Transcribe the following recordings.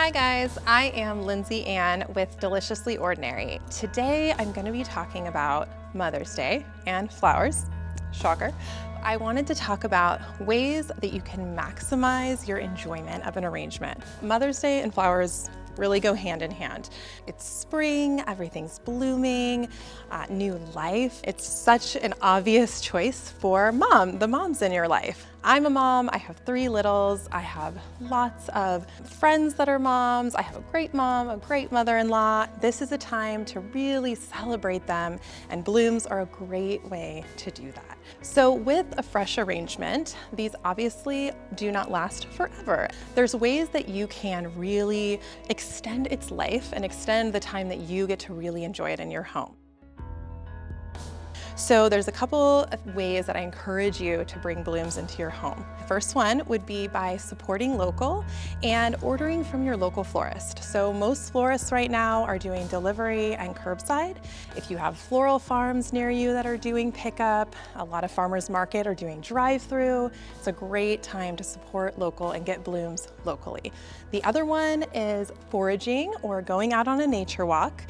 Hi guys, I am Lindsay Ann with Deliciously Ordinary. Today I'm going to be talking about Mother's Day and flowers. Shocker. I wanted to talk about ways that you can maximize your enjoyment of an arrangement. Mother's Day and flowers really go hand in hand. It's spring, everything's blooming, new life. It's such an obvious choice for the moms in your life. I'm a mom, I have 3 littles, I have lots of friends that are moms, I have a great mom, a great mother-in-law. This is a time to really celebrate them, and blooms are a great way to do that. So with a fresh arrangement, these obviously do not last forever. There's ways that you can really extend its life and extend the time that you get to really enjoy it in your home. So there's a couple of ways that I encourage you to bring blooms into your home. The first one would be by supporting local and ordering from your local florist. So most florists right now are doing delivery and curbside. If you have floral farms near you that are doing pickup, a lot of farmers market are doing drive-through. It's a great time to support local and get blooms locally. The other one is foraging or going out on a nature walk.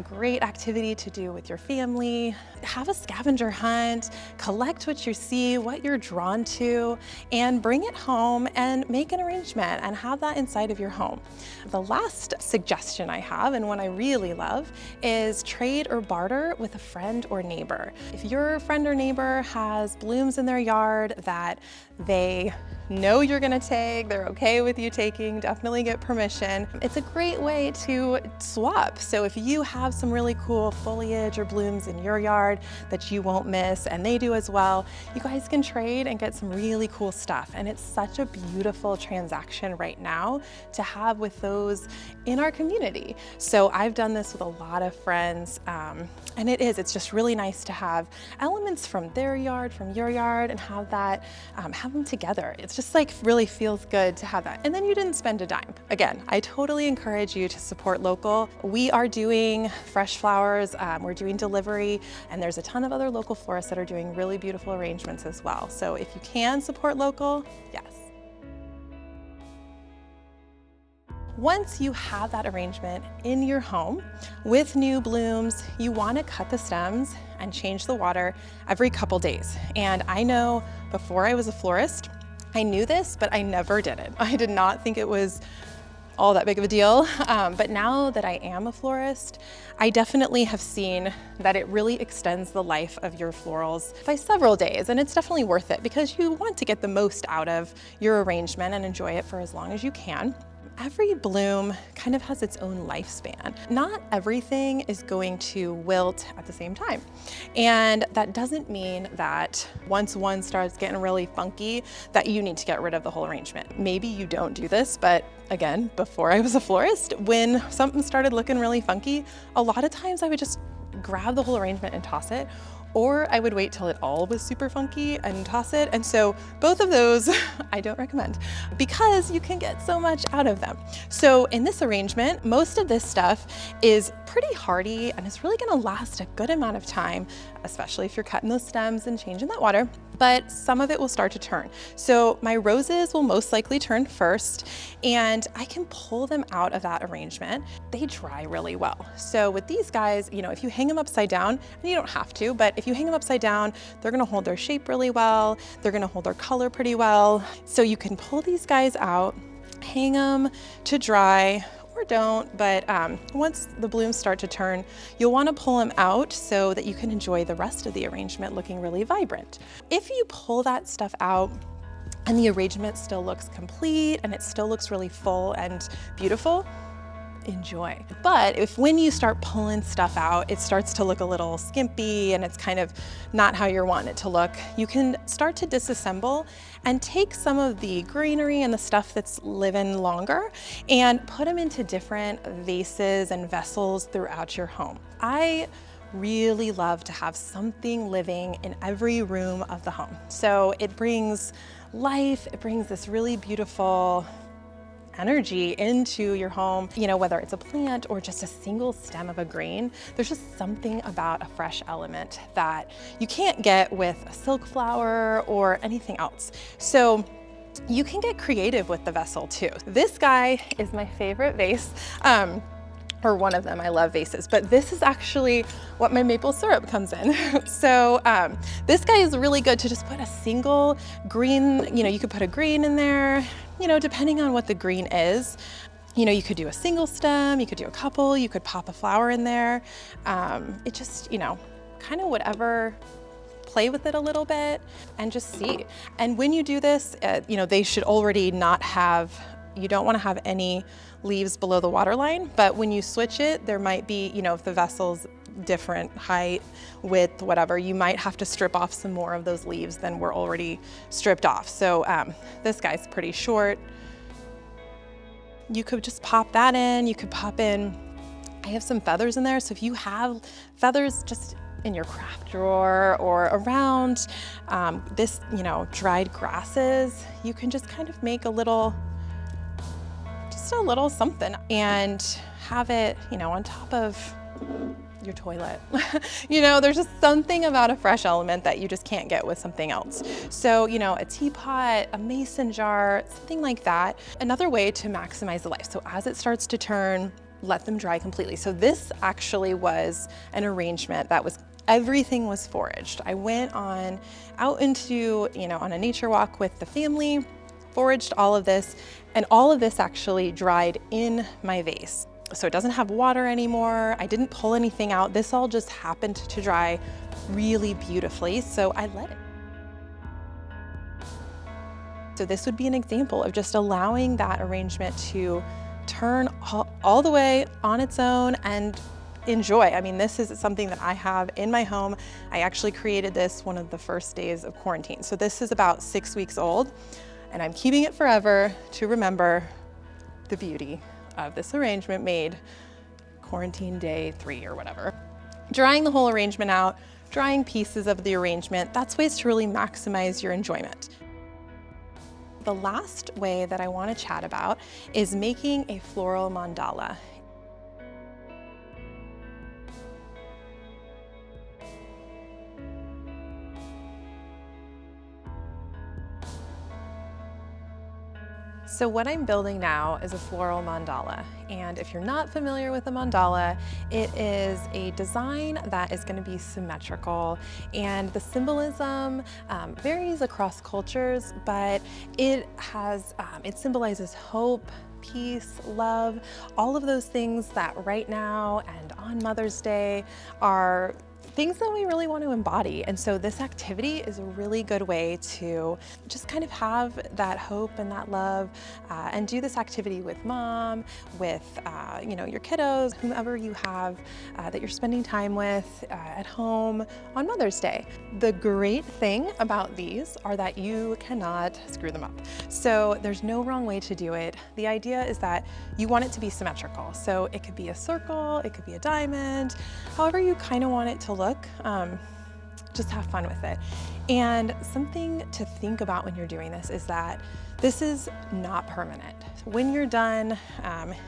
Great activity to do with your family. Have a scavenger hunt, collect what you see, what you're drawn to, and bring it home and make an arrangement and have that inside of your home. The last suggestion I have, and one I really love, is trade or barter with a friend or neighbor. If your friend or neighbor has blooms in their yard that they know you're gonna take, they're okay with you taking, definitely get permission. It's a great way to swap. So if you have some really cool foliage or blooms in your yard that you won't miss, and they do as well, you guys can trade and get some really cool stuff. And it's such a beautiful transaction right now to have with those in our community. So I've done this with a lot of friends, and it's just really nice to have elements from their yard, from your yard, and have that, have them together. It's just like really feels good to have that. And then you didn't spend a dime. Again, I totally encourage you to support local. We are doing fresh flowers, we're doing delivery, and there's a ton of other local florists that are doing really beautiful arrangements as well. So if you can support local, yes. Once you have that arrangement in your home with new blooms, you want to cut the stems and change the water every couple days. And I know before I was a florist, I knew this, but I never did it. I did not think it was all that big of a deal. But now that I am a florist, I definitely have seen that it really extends the life of your florals by several days. And it's definitely worth it because you want to get the most out of your arrangement and enjoy it for as long as you can. Every bloom kind of has its own lifespan. Not everything is going to wilt at the same time. And that doesn't mean that once one starts getting really funky, that you need to get rid of the whole arrangement. Maybe you don't do this, but again, before I was a florist, when something started looking really funky, a lot of times I would just grab the whole arrangement and toss it, or I would wait till it all was super funky and toss it. And so both of those I don't recommend because you can get so much out of them. So in this arrangement, most of this stuff is pretty hardy and it's really gonna last a good amount of time, especially if you're cutting those stems and changing that water, but some of it will start to turn. So my roses will most likely turn first, and I can pull them out of that arrangement. They dry really well. So with these guys, if you hang them upside down, and you don't have to, but if you hang them upside down, they're gonna hold their shape really well. They're gonna hold their color pretty well. So you can pull these guys out, hang them to dry, or don't, but once the blooms start to turn, you'll want to pull them out so that you can enjoy the rest of the arrangement looking really vibrant. If you pull that stuff out and the arrangement still looks complete and it still looks really full and beautiful, enjoy. But if when you start pulling stuff out, it starts to look a little skimpy and it's kind of not how you want it to look, you can start to disassemble and take some of the greenery and the stuff that's living longer and put them into different vases and vessels throughout your home. I really love to have something living in every room of the home. So it brings life, it brings this really beautiful energy into your home, whether it's a plant or just a single stem of a green. There's just something about a fresh element that you can't get with a silk flower or anything else. So You can get creative with the vessel too. This guy is my favorite vase, or one of them. I love vases, but this is actually what my maple syrup comes in. So this guy is really good to just put a single green, you could put a green in there, depending on what the green is. You could do a single stem, you could do a couple, you could pop a flower in there. It just, kind of whatever, play with it a little bit and just see. And when you do this, they should already not have, you don't want to have any leaves below the water line, but when you switch it, there might be, if the vessel's different height, width, whatever, you might have to strip off some more of those leaves than were already stripped off. So this guy's pretty short. You could just pop that in. You could pop in, I have some feathers in there. So if you have feathers just in your craft drawer or around this, dried grasses, you can just kind of make a little something and have it, on top of your toilet. There's just something about a fresh element that you just can't get with something else. So, a teapot, a mason jar, something like that. Another way to maximize the life. So as it starts to turn, let them dry completely. So this actually was an arrangement that was, everything was foraged. I went out into, on a nature walk with the family, foraged all of this, and all of this actually dried in my vase. So it doesn't have water anymore. I didn't pull anything out. This all just happened to dry really beautifully, so I let it. So this would be an example of just allowing that arrangement to turn all the way on its own and enjoy. I mean, this is something that I have in my home. I actually created this one of the first days of quarantine. So this is about 6 weeks old, and I'm keeping it forever to remember the beauty of this arrangement made quarantine day 3 or whatever. Drying the whole arrangement out, drying pieces of the arrangement, that's ways to really maximize your enjoyment. The last way that I want to chat about is making a floral mandala. So what I'm building now is a floral mandala. And if you're not familiar with a mandala, it is a design that is going to be symmetrical, and the symbolism varies across cultures, but it symbolizes hope, peace, love, all of those things that right now and on Mother's Day are things that we really want to embody. And so this activity is a really good way to just kind of have that hope and that love, and do this activity with mom, with your kiddos, whomever you have that you're spending time with at home on Mother's Day. The great thing about these are that you cannot screw them up. So there's no wrong way to do it. The idea is that you want it to be symmetrical. So it could be a circle, it could be a diamond, however you kind of want it to look. Just have fun with it. And something to think about when you're doing this is that this is not permanent. When you're done,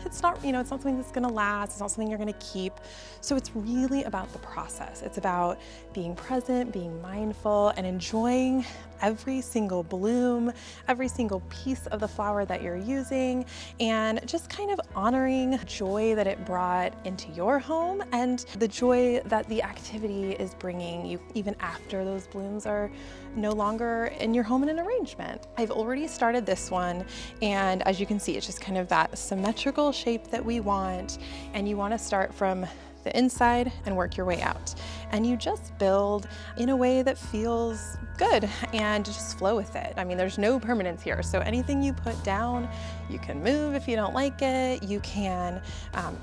it's not something that's gonna last, it's not something you're gonna keep. So it's really about the process. It's about being present, being mindful, and enjoying every single bloom, every single piece of the flower that you're using, and just kind of honoring joy that it brought into your home and the joy that the activity is bringing you even after those blooms are no longer in your home in an arrangement. I've already started this one, and as you can see, it's just kind of that symmetrical shape that we want, and you want to start from the inside and work your way out. And you just build in a way that feels good and just flow with it. I mean, there's no permanence here. So anything you put down, you can move if you don't like it. You can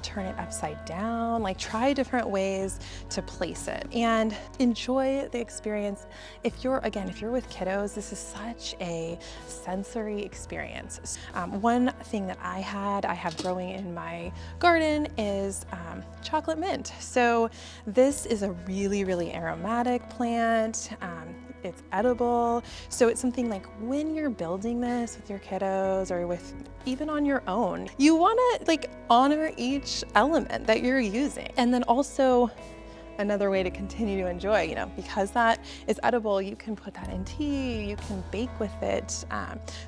turn it upside down, like try different ways to place it and enjoy the experience. If you're with kiddos, this is such a sensory experience. One thing that I have growing in my garden is chocolate mint. So this is a really, really aromatic plant. It's edible. So it's something like when you're building this with your kiddos or with even on your own, you want to like honor each element that you're using. And then also, another way to continue to enjoy, because that is edible, you can put that in tea, you can bake with it.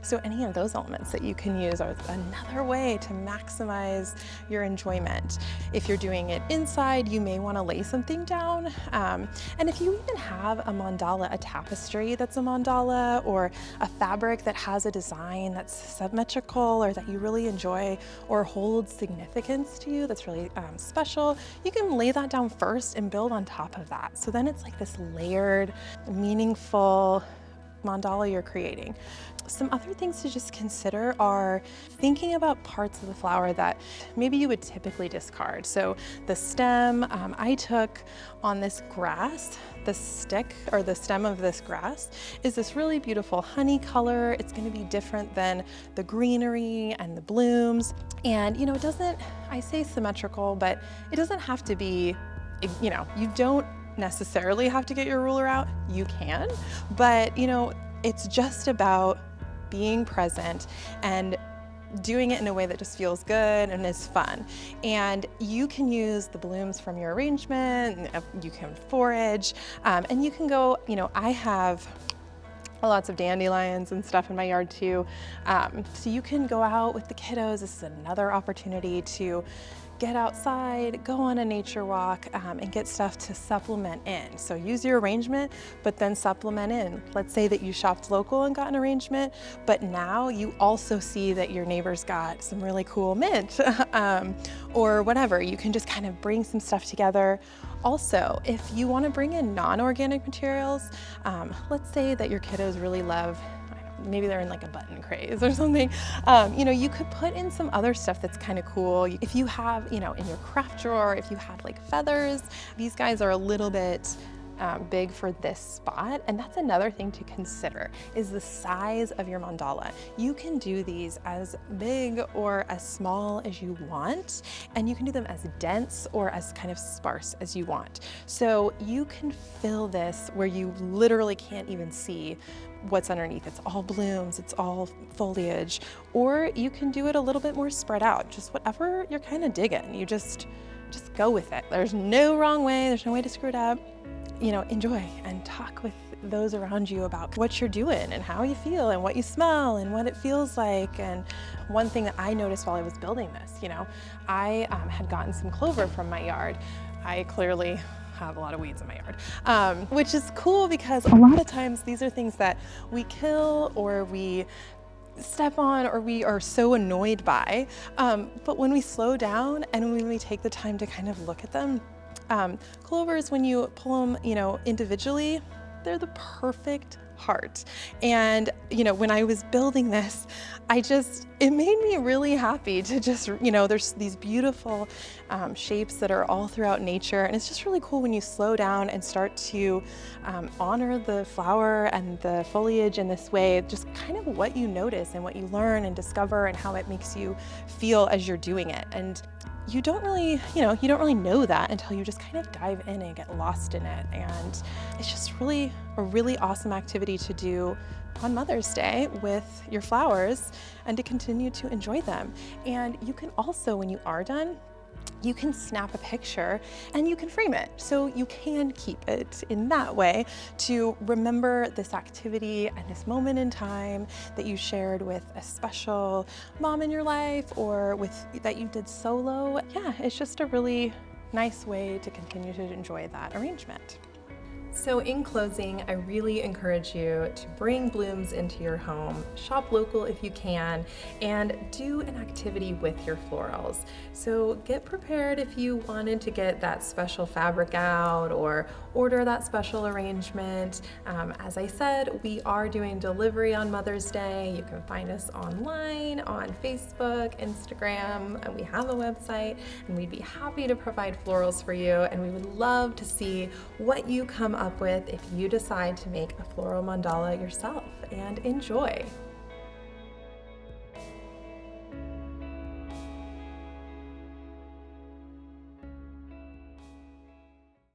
So any of those elements that you can use are another way to maximize your enjoyment. If you're doing it inside, you may want to lay something down. And if you even have a mandala, a tapestry that's a mandala, or a fabric that has a design that's symmetrical or that you really enjoy or holds significance to you, that's really special, you can lay that down first and build on top of that. So then it's like this layered, meaningful mandala you're creating. Some other things to just consider are thinking about parts of the flower that maybe you would typically discard. So the stem, I took on this grass, the stick or the stem of this grass is this really beautiful honey color. It's going to be different than the greenery and the blooms. And it doesn't, I say symmetrical, but it doesn't have to be, you don't necessarily have to get your ruler out. You can, but it's just about being present and doing it in a way that just feels good and is fun. And you can use the blooms from your arrangement, you can forage, and you can go, I have lots of dandelions and stuff in my yard too. So you can go out with the kiddos. This is another opportunity to get outside, go on a nature walk, and get stuff to supplement in. So use your arrangement, but then supplement in. Let's say that you shopped local and got an arrangement, but now you also see that your neighbor's got some really cool mint, or whatever. You can just kind of bring some stuff together. Also, if you want to bring in non-organic materials, let's say that your kiddos really love, maybe they're in like a button craze or something, you could put in some other stuff that's kind of cool. If you have, in your craft drawer, if you had like feathers, these guys are a little bit big for this spot. And that's another thing to consider is the size of your mandala. You can do these as big or as small as you want, and you can do them as dense or as kind of sparse as you want. So you can fill this where you literally can't even see what's underneath. It's all blooms, it's all foliage, or you can do it a little bit more spread out, just whatever you're kind of digging. You just go with it. There's no wrong way, there's no way to screw it up. Enjoy and talk with those around you about what you're doing and how you feel and what you smell and what it feels like. And one thing that I noticed while I was building this, I had gotten some clover from my yard. I clearly have a lot of weeds in my yard, which is cool because a lot of times these are things that we kill or we step on or we are so annoyed by. But when we slow down and when we take the time to kind of look at them, clovers, when you pull them, individually, they're the perfect heart. And, when I was building this, it made me really happy to just, there's these beautiful shapes that are all throughout nature. And it's just really cool when you slow down and start to honor the flower and the foliage in this way, just kind of what you notice and what you learn and discover and how it makes you feel as you're doing it. And you don't really know that until you just kind of dive in and get lost in it. And it's just really a really awesome activity to do on Mother's Day with your flowers and to continue to enjoy them. And you can also, when you are done, you can snap a picture and you can frame it. So you can keep it in that way to remember this activity and this moment in time that you shared with a special mom in your life or that you did solo. Yeah, it's just a really nice way to continue to enjoy that arrangement. So in closing, I really encourage you to bring blooms into your home, shop local if you can, and do an activity with your florals. So get prepared if you wanted to get that special fabric out or order that special arrangement. As I said, we are doing delivery on Mother's Day. You can find us online on Facebook, Instagram, and we have a website, and we'd be happy to provide florals for you. And we would love to see what you come up with if you decide to make a floral mandala yourself and enjoy.